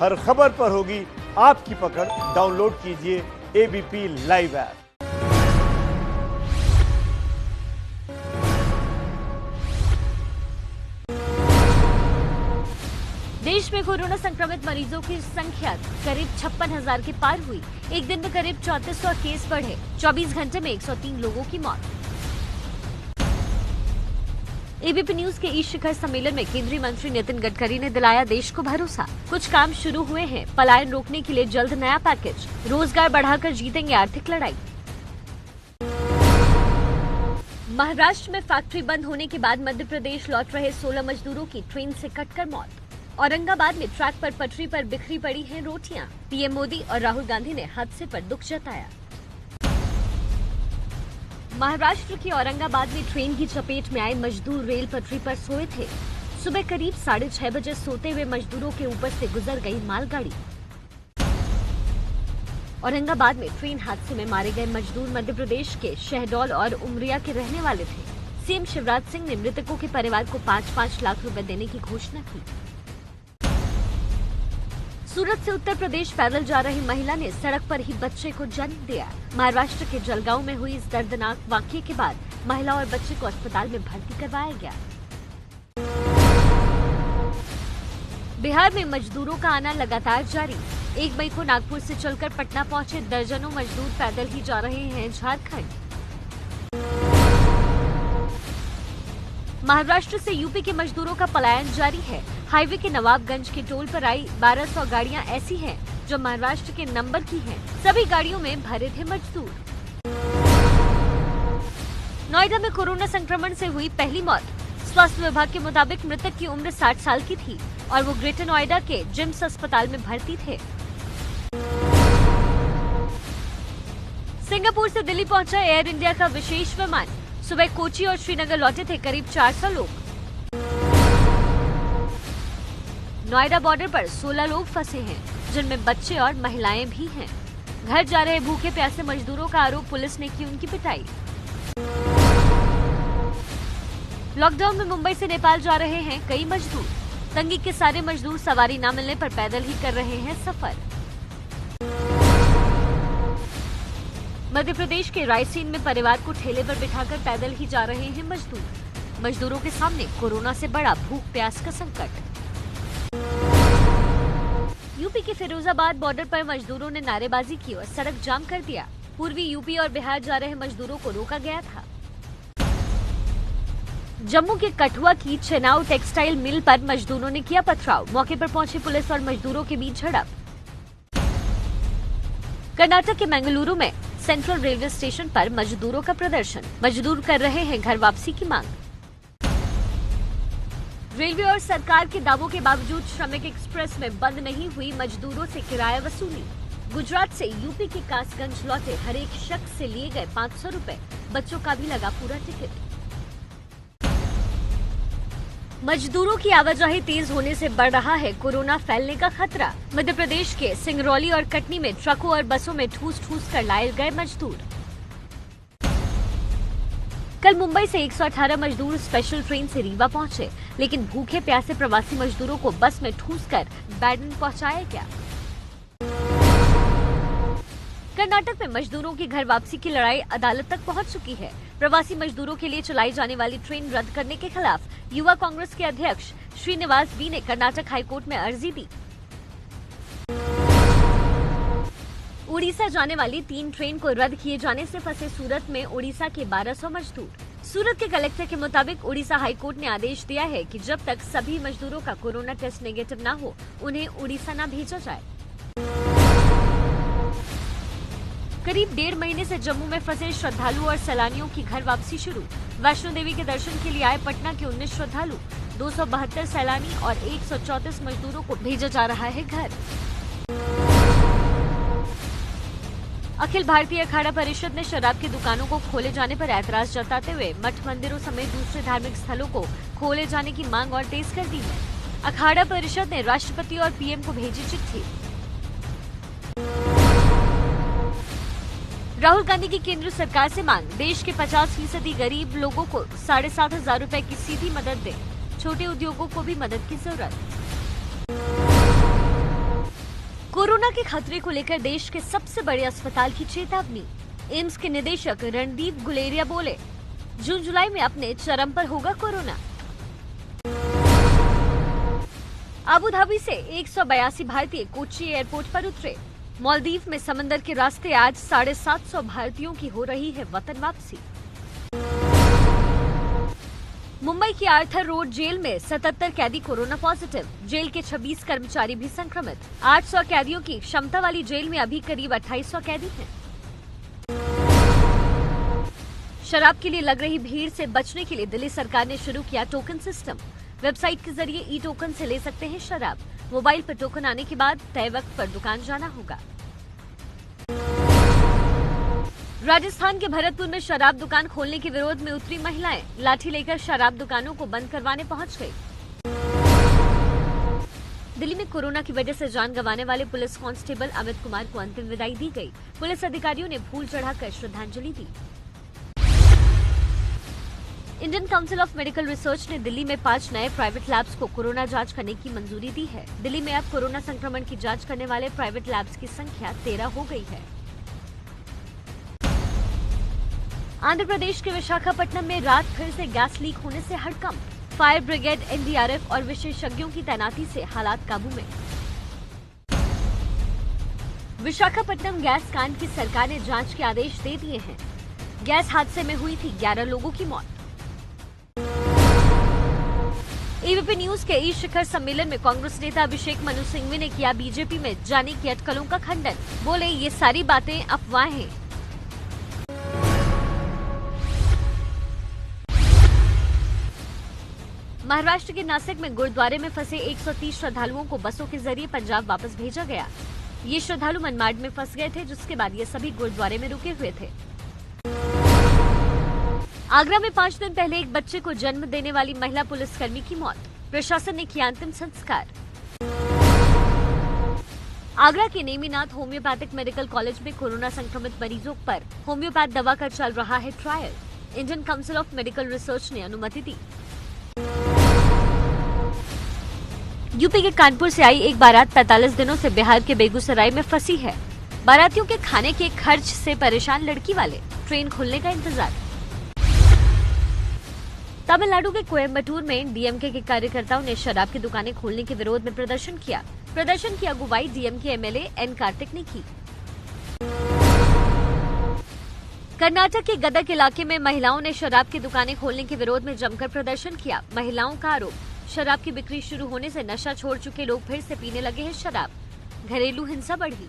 हर खबर पर होगी आपकी पकड़। डाउनलोड कीजिए एबीपी लाइव ऐप। देश में कोरोना संक्रमित मरीजों की संख्या करीब 56,000 के पार हुई। एक दिन में करीब 3400 केस बढ़े। 24 घंटे में 103 लोगों की मौत। एबीपी न्यूज के ईस्ट शिखर सम्मेलन में केंद्रीय मंत्री नितिन गडकरी ने दिलाया देश को भरोसा। कुछ काम शुरू हुए हैं, पलायन रोकने के लिए जल्द नया पैकेज। रोजगार बढ़ाकर जीतेंगे आर्थिक लड़ाई। महाराष्ट्र में फैक्ट्री बंद होने के बाद मध्य प्रदेश लौट रहे 16 मजदूरों की ट्रेन से कटकर मौत। औरंगाबाद में ट्रैक पर पटरी पर बिखरी पड़ी हैं रोटियां। पीएम मोदी और राहुल गांधी ने हादसे पर दुख जताया। महाराष्ट्र के औरंगाबाद में ट्रेन की चपेट में आए मजदूर रेल पटरी पर सोए थे। सुबह करीब 6:30 बजे सोते हुए मजदूरों के ऊपर से गुजर गई मालगाड़ी। औरंगाबाद में ट्रेन हादसे में मारे गए मजदूर मध्य प्रदेश के शहडोल और उमरिया के रहने वाले थे। सीएम शिवराज सिंह ने मृतकों के परिवार को 5-5 लाख रुपए देने की घोषणा की। सूरत से उत्तर प्रदेश पैदल जा रही महिला ने सड़क पर ही बच्चे को जन्म दिया। महाराष्ट्र के जलगांव में हुई इस दर्दनाक वाकये के बाद महिला और बच्चे को अस्पताल में भर्ती करवाया गया। बिहार में मजदूरों का आना लगातार जारी। 1 मई को नागपुर से चलकर पटना पहुंचे दर्जनों मजदूर पैदल ही जा रहे हैं झारखंड। महाराष्ट्र से यूपी के मजदूरों का पलायन जारी है। हाईवे के नवाबगंज के टोल पर आई 1200 गाड़ियां ऐसी हैं जो महाराष्ट्र के नंबर की हैं। सभी गाड़ियों में भरे थे मजदूर। नोएडा में कोरोना संक्रमण से हुई पहली मौत। स्वास्थ्य विभाग के मुताबिक मृतक की उम्र 60 साल की थी और वो ग्रेटर नोएडा के जिम्स अस्पताल में भर्ती थे। सिंगापुर से दिल्ली पहुंचा एयर इंडिया का विशेष विमान। सुबह कोची और श्रीनगर लौटे थे करीब 400 लोग। नोएडा बॉर्डर पर 16 लोग फंसे हैं, जिनमें बच्चे और महिलाएं भी हैं। घर जा रहे भूखे प्यासे मजदूरों का आरोप, पुलिस ने की उनकी पिटाई। लॉकडाउन में मुंबई से नेपाल जा रहे हैं कई मजदूर। तंगी के सारे मजदूर सवारी न मिलने पर पैदल ही कर रहे हैं सफर। मध्य प्रदेश के रायसेन में परिवार को ठेले पर बिठाकर पैदल ही जा रहे हैं मजदूर। मजदूरों के सामने कोरोना से बड़ा भूख प्यास का संकट। यूपी के फिरोजाबाद बॉर्डर पर मजदूरों ने नारेबाजी की और सड़क जाम कर दिया। पूर्वी यूपी और बिहार जा रहे मजदूरों को रोका गया था। जम्मू के कठुआ की चेनाव टेक्सटाइल मिल पर मजदूरों ने किया पथराव। मौके पर पहुंची पुलिस और मजदूरों के बीच झड़प। कर्नाटक के मंगलुरु में सेंट्रल रेलवे स्टेशन पर मजदूरों का प्रदर्शन। मजदूर कर रहे हैं घर वापसी की मांग। रेलवे और सरकार के दावों के बावजूद श्रमिक एक्सप्रेस में बंद नहीं हुई मजदूरों से किराया वसूली। गुजरात से यूपी के कासगंज लौटे हर एक शख्स से लिए गए 500 रुपए। बच्चों का भी लगा पूरा टिकट। मजदूरों की आवाजाही तेज होने से बढ़ रहा है कोरोना फैलने का खतरा। मध्य प्रदेश के सिंगरौली और कटनी में ट्रकों और बसों में ठूस कर लाए गए मजदूर। कल मुंबई से 118 मजदूर स्पेशल ट्रेन से रीवा पहुंचे, लेकिन भूखे प्यासे प्रवासी मजदूरों को बस में ठूस कर बैडन पहुंचाया गया। कर्नाटक में मजदूरों की घर वापसी की लड़ाई अदालत तक पहुंच चुकी है। प्रवासी मजदूरों के लिए चलाई जाने वाली ट्रेन रद्द करने के खिलाफ युवा कांग्रेस के अध्यक्ष श्रीनिवास बी ने कर्नाटक हाईकोर्ट में अर्जी दी। उड़ीसा जाने वाली 3 ट्रेन को रद्द किए जाने से फंसे सूरत में उड़ीसा के 1200 मजदूर। सूरत के कलेक्टर के मुताबिक उड़ीसा हाईकोर्ट ने आदेश दिया है कि जब तक सभी मजदूरों का कोरोना टेस्ट नेगेटिव न हो, उन्हें उड़ीसा न भेजा जाए। करीब 1.5 महीने से जम्मू में फंसे श्रद्धालु और सैलानियों की घर वापसी शुरू। वैष्णो देवी के दर्शन के लिए आए पटना के 19 श्रद्धालु, 272 सैलानी और 134 मजदूरों को भेजा जा रहा है घर। अखिल भारतीय अखाड़ा परिषद ने शराब की दुकानों को खोले जाने पर ऐतराज जताते हुए मठ मंदिरों समेत दूसरे धार्मिक स्थलों को खोले जाने की मांग और तेज कर दी है। अखाड़ा परिषद ने राष्ट्रपति और पीएम को भेजी चिट्ठी। राहुल गांधी की केंद्र सरकार से मांग, देश के 50% गरीब लोगों को 7,500 रुपए की सीधी मदद दे। छोटे उद्योगों को भी मदद की जरूरत। के खतरे को लेकर देश के सबसे बड़े अस्पताल की चेतावनी। एम्स के निदेशक रणदीप गुलेरिया बोले, जून जुलाई में अपने चरम पर होगा कोरोना। अबू धाबी से 182 भारतीय कोच्चि एयरपोर्ट पर उतरे। मालदीव में समंदर के रास्ते आज 750 भारतीयों की हो रही है वतन वापसी। मुंबई की आर्थर रोड जेल में 77 कैदी कोरोना पॉजिटिव। जेल के 26 कर्मचारी भी संक्रमित। 800 कैदियों की क्षमता वाली जेल में अभी करीब 2800 कैदी हैं। शराब के लिए लग रही भीड़ से बचने के लिए दिल्ली सरकार ने शुरू किया टोकन सिस्टम। वेबसाइट के जरिए ई टोकन से ले सकते हैं शराब। मोबाइल पर टोकन आने के बाद तय वक्त पर दुकान जाना होगा। राजस्थान के भरतपुर में शराब दुकान खोलने के विरोध में उतरी महिलाएं। लाठी लेकर शराब दुकानों को बंद करवाने पहुंच गई। दिल्ली में कोरोना की वजह से जान गंवाने वाले पुलिस कांस्टेबल अमित कुमार को अंतिम विदाई दी गई। पुलिस अधिकारियों ने फूल चढ़ाकर श्रद्धांजलि दी। Indian council of medical research ने दिल्ली में 5 नए प्राइवेट लैब्स को कोरोना जांच करने की मंजूरी दी है। दिल्ली में अब कोरोना संक्रमण की जांच करने वाले प्राइवेट लैब्स की संख्या 13 हो गई है। आंध्र प्रदेश के विशाखापट्टनम में रात फिर से गैस लीक होने से हड़कंप। फायर ब्रिगेड, एनडीआरएफ और विशेषज्ञों की तैनाती से हालात काबू में। विशाखापट्टनम गैस कांड की सरकार ने जांच के आदेश दे दिए हैं। गैस हादसे में हुई थी 11 लोगों की मौत। एबीपी न्यूज के ई शिखर सम्मेलन में कांग्रेस नेता अभिषेक मनु सिंघवी ने किया बीजेपी में जाने की अटकलों का खंडन। बोले, ये सारी बातें अफवाह हैं। महाराष्ट्र के नासिक में गुरुद्वारे में फंसे 130 श्रद्धालुओं को बसों के जरिए पंजाब वापस भेजा गया। ये श्रद्धालु मनमाड में फंस गए थे, जिसके बाद ये सभी गुरुद्वारे में रुके हुए थे। आगरा में 5 दिन पहले एक बच्चे को जन्म देने वाली महिला पुलिसकर्मी की मौत। प्रशासन ने किया अंतिम संस्कार। आगरा के नेमीनाथ होम्योपैथिक मेडिकल कॉलेज में कोरोना संक्रमित मरीजों पर होम्योपैथ दवा का चल रहा है trial. Indian council of medical research ने अनुमति दी। यूपी के कानपुर से आई एक बारात 45 दिनों से बिहार के बेगूसराय में फंसी है। बारातियों के खाने के खर्च से परेशान लड़की वाले, ट्रेन खुलने का इंतजार। तमिलनाडु के कोयम्बटूर में डीएमके के कार्यकर्ताओं ने शराब की दुकानें खोलने के विरोध में प्रदर्शन किया। प्रदर्शन की अगुवाई डीएमके एमएलए एन कार्तिक ने की। कर्नाटक के गदग इलाके में महिलाओं ने शराब की दुकानें खोलने के विरोध में जमकर प्रदर्शन किया। महिलाओं का आरोप, शराब की बिक्री शुरू होने से नशा छोड़ चुके लोग फिर से पीने लगे हैं शराब। घरेलू हिंसा बढ़ी।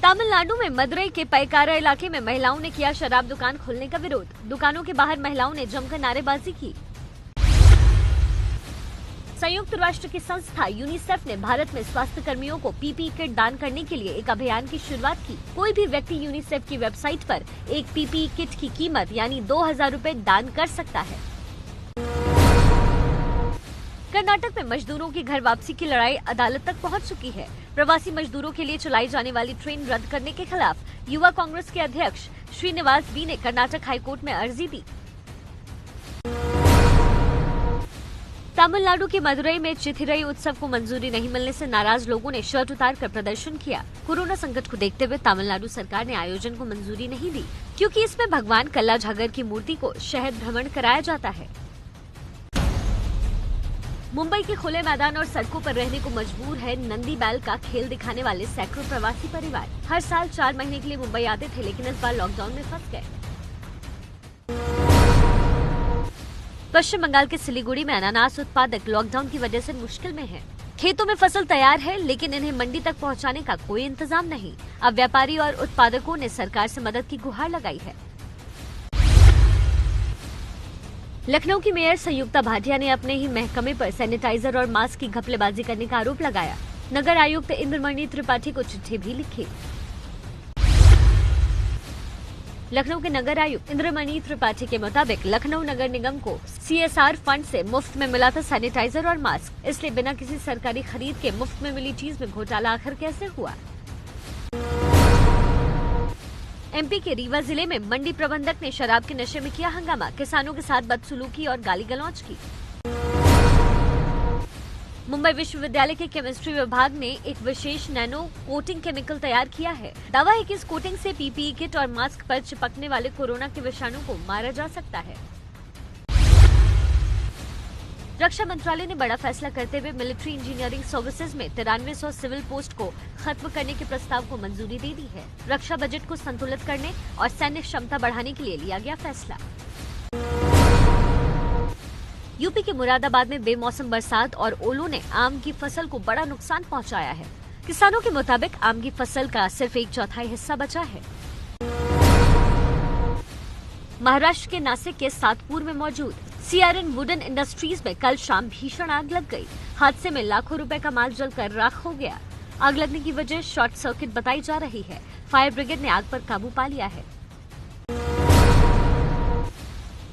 तमिलनाडु में मदुरई के पैकारा इलाके में महिलाओं ने किया शराब दुकान खोलने का विरोध। दुकानों के बाहर महिलाओं ने जमकर नारेबाजी की। संयुक्त राष्ट्र की संस्था यूनिसेफ ने भारत में स्वास्थ्य कर्मियों को पीपीई किट दान करने के लिए एक अभियान की शुरुआत की। कोई भी व्यक्ति यूनिसेफ की वेबसाइट पर एक पीपीई किट की कीमत यानी 2000 रूपए दान कर सकता है। कर्नाटक में मजदूरों की घर वापसी की लड़ाई अदालत तक पहुंच चुकी है। प्रवासी मजदूरों के लिए चलाई जाने वाली ट्रेन रद्द करने के खिलाफ युवा कांग्रेस के अध्यक्ष श्रीनिवास बी ने कर्नाटक हाईकोर्ट में अर्जी दी। तमिलनाडु के मदुरई में चिथिरई उत्सव को मंजूरी नहीं मिलने से नाराज लोगों ने शर्ट उतारकर प्रदर्शन किया। कोरोना संकट को देखते हुए तमिलनाडु सरकार ने आयोजन को मंजूरी नहीं दी, क्योंकि इसमें भगवान कल्ला झागर की मूर्ति को शहर भ्रमण कराया जाता है। मुंबई के खुले मैदान और सड़कों पर रहने को मजबूर है नंदी बैल का खेल दिखाने वाले सैकड़ों प्रवासी परिवार। हर साल 4 महीने के लिए मुंबई आते थे, लेकिन इस बार लॉकडाउन में फंस गए। पश्चिम बंगाल के सिलीगुड़ी में अनानास उत्पादक लॉकडाउन की वजह से मुश्किल में हैं। खेतों में फसल तैयार है, लेकिन इन्हें मंडी तक पहुंचाने का कोई इंतजाम नहीं। अब व्यापारी और उत्पादकों ने सरकार से मदद की गुहार लगाई है। लखनऊ की मेयर संयुक्ता भाटिया ने अपने ही महकमे पर सैनिटाइजर और मास्क की घपलेबाजी करने का आरोप लगाया। नगर आयुक्त इंद्रमणि त्रिपाठी को चिट्ठी भी लिखी। लखनऊ के नगर आयुक्त इंद्रमणि त्रिपाठी के मुताबिक लखनऊ नगर निगम को सीएसआर फंड से मुफ्त में मिला था सैनिटाइजर और मास्क, इसलिए बिना किसी सरकारी खरीद के मुफ्त में मिली चीज में घोटाला आखिर कैसे हुआ। एमपी के रीवा जिले में मंडी प्रबंधक ने शराब के नशे में किया हंगामा, किसानों के साथ बदसलूकी और गाली गलौज की। मुंबई विश्वविद्यालय के केमिस्ट्री विभाग ने एक विशेष नैनो कोटिंग केमिकल तैयार किया है। दावा है कि इस कोटिंग से पीपीई किट और मास्क पर चिपकने वाले कोरोना के विषाणु को मारा जा सकता है। रक्षा मंत्रालय ने बड़ा फैसला करते हुए मिलिट्री इंजीनियरिंग सर्विसेज में 9300 सिविल पोस्ट को खत्म करने के प्रस्ताव को मंजूरी दे दी है। रक्षा बजट को संतुलित करने और सैन्य क्षमता बढ़ाने के लिए लिया गया फैसला। यूपी के मुरादाबाद में बेमौसम बरसात और ओलों ने आम की फसल को बड़ा नुकसान पहुंचाया है। किसानों के मुताबिक आम की फसल का सिर्फ 1/4 हिस्सा बचा है। महाराष्ट्र के नासिक के सातपुर में मौजूद सीआरएन वुडन इंडस्ट्रीज में कल शाम भीषण आग लग गई। हादसे में लाखों रुपए का माल जलकर राख हो गया। आग लगने की वजह शॉर्ट सर्किट बताई जा रही है। फायर ब्रिगेड ने आग पर काबू पा लिया है।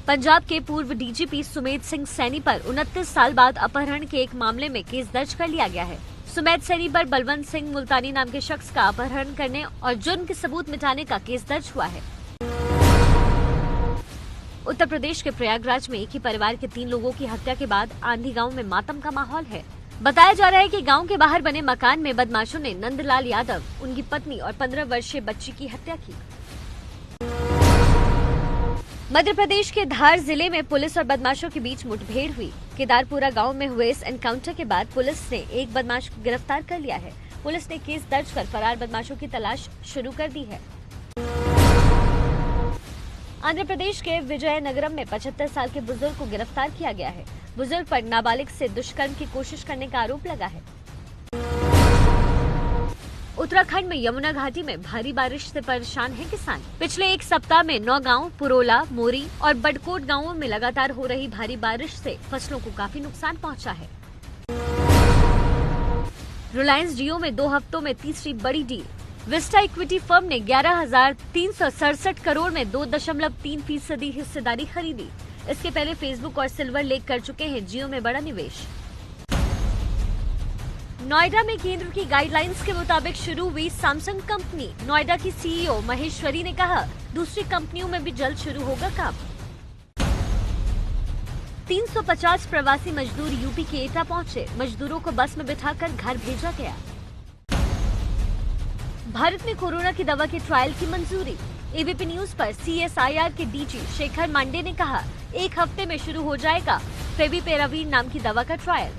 पंजाब के पूर्व डीजीपी सुमेध सिंह सैनी पर 29 साल बाद अपहरण के एक मामले में केस दर्ज कर लिया गया है। सुमेध सैनी पर बलवंत सिंह मुल्तानी नाम के शख्स का अपहरण करने और जुर्म के सबूत मिटाने का केस दर्ज हुआ है। उत्तर प्रदेश के प्रयागराज में एक ही परिवार के 3 लोगों की हत्या के बाद आंधी गांव में मातम का माहौल है। बताया जा रहा है कि गांव के बाहर बने मकान में बदमाशों ने नंदलाल यादव, उनकी पत्नी और 15 वर्षीय बच्ची की हत्या की। मध्य प्रदेश के धार जिले में पुलिस और बदमाशों के बीच मुठभेड़ हुई। केदारपुरा गांव में हुए इस एनकाउंटर के बाद पुलिस ने एक बदमाश को गिरफ्तार कर लिया है। पुलिस ने केस दर्ज कर फरार बदमाशों की तलाश शुरू कर दी है। आंध्र प्रदेश के विजयनगरम में 75 साल के बुजुर्ग को गिरफ्तार किया गया है। बुजुर्ग पर नाबालिग से दुष्कर्म की कोशिश करने का आरोप लगा है। उत्तराखंड में यमुना घाटी में भारी बारिश से परेशान हैं किसान। पिछले एक सप्ताह में 9 गांव पुरोला, मोरी और बडकोट गांवों में लगातार हो रही भारी बारिश से फसलों को काफी नुकसान पहुंचा है। रिलायंस जियो में 2 हफ्तों में तीसरी बड़ी डील। विस्टा इक्विटी फर्म ने 11,367 करोड़ में 2.3% हिस्सेदारी खरीदी। इसके पहले फेसबुक और सिल्वर लेक कर चुके हैं जियो में बड़ा निवेश। नोएडा में केंद्र की गाइडलाइंस के मुताबिक शुरू हुई सैमसंग कंपनी। नोएडा की सीईओ महेश्वरी ने कहा, दूसरी कंपनियों में भी जल्द शुरू होगा काम। 350 प्रवासी मजदूर यूपी के एटा पहुंचे। मजदूरों को बस में बिठाकर घर भेजा गया। भारत में कोरोना की दवा के ट्रायल की मंजूरी। एबीपी न्यूज पर सीएसआईआर के डीजी शेखर मांडे ने कहा, 1 हफ्ते में शुरू हो जाएगा फेविपिरावीर नाम की दवा का ट्रायल।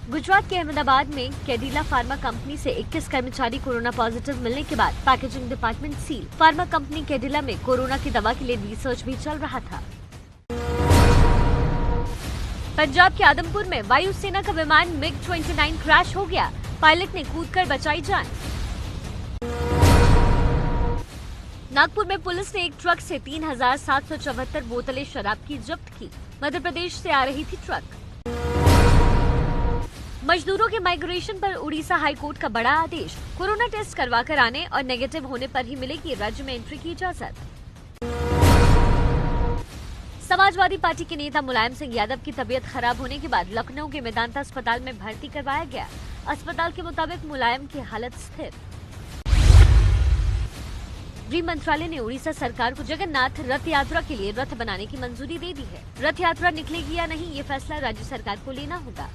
गुजरात के अहमदाबाद में कैडिला फार्मा कंपनी से 21 कर्मचारी कोरोना पॉजिटिव मिलने के बाद packaging department seal. Pharma company Cadila में कोरोना की दवा के लिए रिसर्च भी चल रहा था। पंजाब के आदमपुर में वायुसेना का विमान MiG-29 क्रैश हो गया। पायलट ने कूदकर बचाई जान। नागपुर में पुलिस ने एक ट्रक से 3,774 बोतलें शराब की जब्त की। मध्य प्रदेश से आ रही थी ट्रक। मजदूरों के माइग्रेशन पर उड़ीसा हाईकोर्ट का बड़ा आदेश। कोरोना टेस्ट करवाकर आने और नेगेटिव होने पर ही मिलेगी राज्य में एंट्री की इजाजत। समाजवादी पार्टी के नेता मुलायम सिंह यादव की तबीयत खराब होने के बाद लखनऊ के मेदांता अस्पताल में भर्ती करवाया गया। अस्पताल के मुताबिक मुलायम की हालत स्थिर। गृह मंत्रालय ने उड़ीसा सरकार को जगन्नाथ रथ यात्रा के लिए रथ बनाने की मंजूरी दे दी है। रथ यात्रा निकलेगी या नहीं, ये फैसला राज्य सरकार को लेना होगा।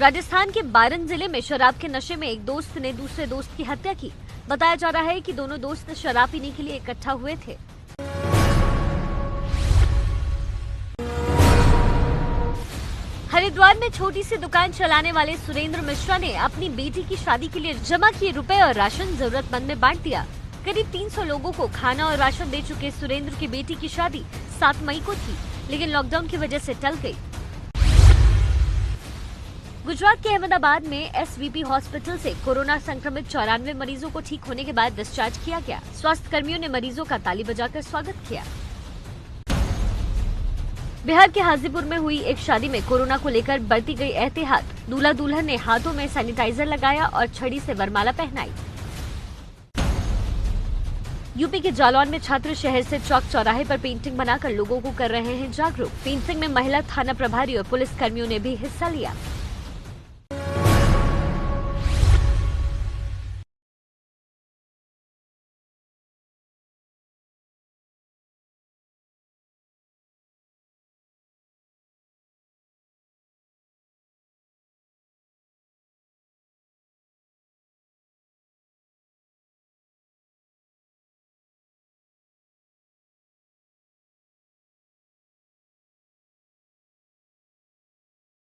राजस्थान के बारन जिले में शराब के नशे में एक दोस्त ने दूसरे दोस्त की हत्या की। बताया जा रहा है कि दोनों दोस्त शराब पीने के लिए इकट्ठा हुए थे। हरिद्वार में छोटी सी दुकान चलाने वाले सुरेंद्र मिश्रा ने अपनी बेटी की शादी के लिए जमा किए रुपए और राशन जरूरतमंद में बांट दिया। करीब 300 लोगों को खाना और राशन दे चुके सुरेंद्र की बेटी की शादी 7 मई को थी, लेकिन लॉकडाउन की वजह से टल गई। गुजरात के अहमदाबाद में एसवीपी हॉस्पिटल से कोरोना संक्रमित 94 मरीजों को ठीक होने के बाद डिस्चार्ज किया गया। स्वास्थ्य कर्मियों ने मरीजों का ताली बजाकर स्वागत किया। बिहार के हाजीपुर में हुई एक शादी में कोरोना को लेकर बरती गई एहतियात। दूल्हा दुल्हन ने हाथों में सैनिटाइजर लगाया और छड़ी से वरमाला पहनाई। यूपी के जालौन में छात्र शहर से चौक चौराहे पर पेंटिंग बनाकर लोगों को कर रहे हैं जागरूक। पेंटिंग में महिला थाना प्रभारी और पुलिस कर्मियों ने भी हिस्सा लिया।